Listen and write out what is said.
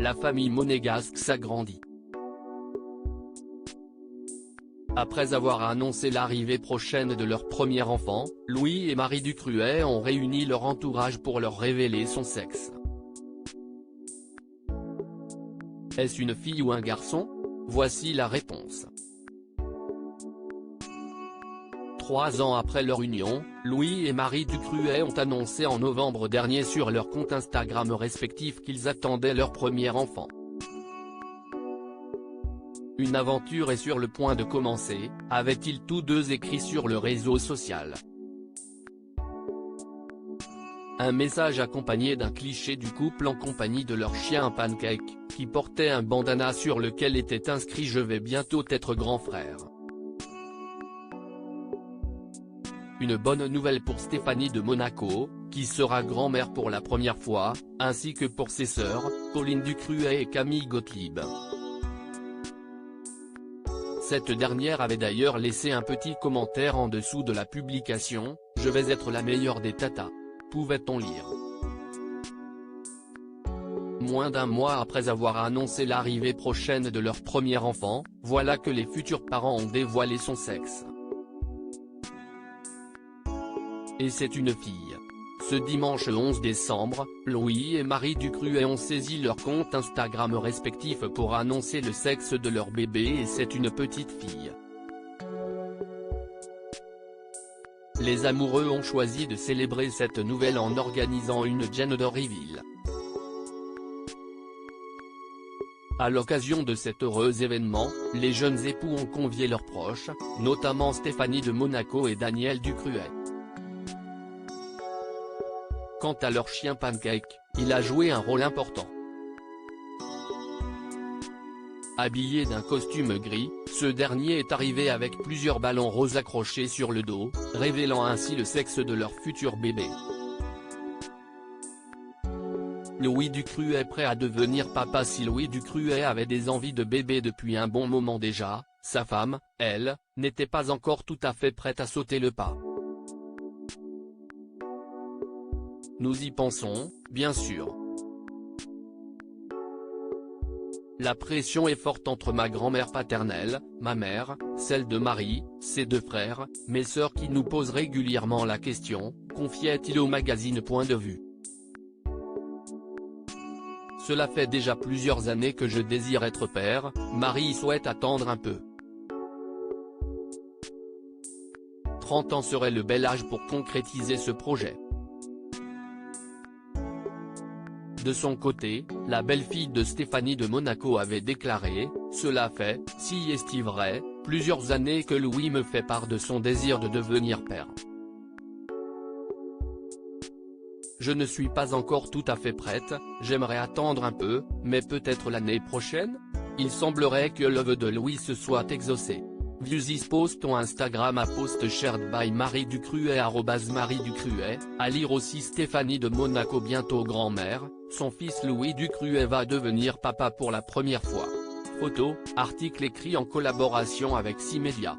la famille monégasque s'agrandit. Après avoir annoncé l'arrivée prochaine de leur premier enfant, Louis et Marie Ducruet ont réuni leur entourage pour leur révéler son sexe. Est-ce une fille ou un garçon? Voici la réponse. 3 ans après leur union, Louis et Marie Ducruet ont annoncé en novembre dernier sur leur compte Instagram respectif qu'ils attendaient leur premier enfant. Une aventure est sur le point de commencer, avaient-ils tous deux écrit sur le réseau social. Un message accompagné d'un cliché du couple en compagnie de leur chien Pancake, qui portait un bandana sur lequel était inscrit « Je vais bientôt être grand frère ». Une bonne nouvelle pour Stéphanie de Monaco, qui sera grand-mère pour la première fois, ainsi que pour ses sœurs, Pauline Ducruet et Camille Gottlieb. Cette dernière avait d'ailleurs laissé un petit commentaire en dessous de la publication, « Je vais être la meilleure des tatas », pouvait-on lire. Moins d'un mois après avoir annoncé l'arrivée prochaine de leur premier enfant, voilà que les futurs parents ont dévoilé son sexe. Et c'est une fille. Ce dimanche 11 décembre, Louis et Marie Ducruet ont saisi leur compte Instagram respectif pour annoncer le sexe de leur bébé et c'est une petite fille. Les amoureux ont choisi de célébrer cette nouvelle en organisant une gender reveal. À l'occasion de cet heureux événement, les jeunes époux ont convié leurs proches, notamment Stéphanie de Monaco et Daniel Ducruet. Quant à leur chien Pancake, il a joué un rôle important. Habillé d'un costume gris, ce dernier est arrivé avec plusieurs ballons roses accrochés sur le dos, révélant ainsi le sexe de leur futur bébé. Louis Ducruet est prêt à devenir papa. Si Louis Ducruet avait des envies de bébé depuis un bon moment déjà, sa femme, elle, n'était pas encore tout à fait prête à sauter le pas. Nous y pensons, bien sûr. La pression est forte entre ma grand-mère paternelle, ma mère, celle de Marie, ses 2 frères, mes sœurs qui nous posent régulièrement la question, confiait-il au magazine Point de Vue. Cela fait déjà plusieurs années que je désire être père, Marie souhaite attendre un peu. 30 ans serait le bel âge pour concrétiser ce projet. De son côté, la belle-fille de Stéphanie de Monaco avait déclaré « Cela fait, si est vrai, plusieurs années que Louis me fait part de son désir de devenir père. Je ne suis pas encore tout à fait prête, j'aimerais attendre un peu, mais peut-être l'année prochaine ?» Il semblerait que le vœu de Louis se soit exaucé. View this post on Instagram à post shared by Marie Ducruet @Marie Ducruet, à lire aussi Stéphanie de Monaco bientôt grand-mère, son fils Louis Ducruet va devenir papa pour la première fois. Photo, article écrit en collaboration avec 6 médias.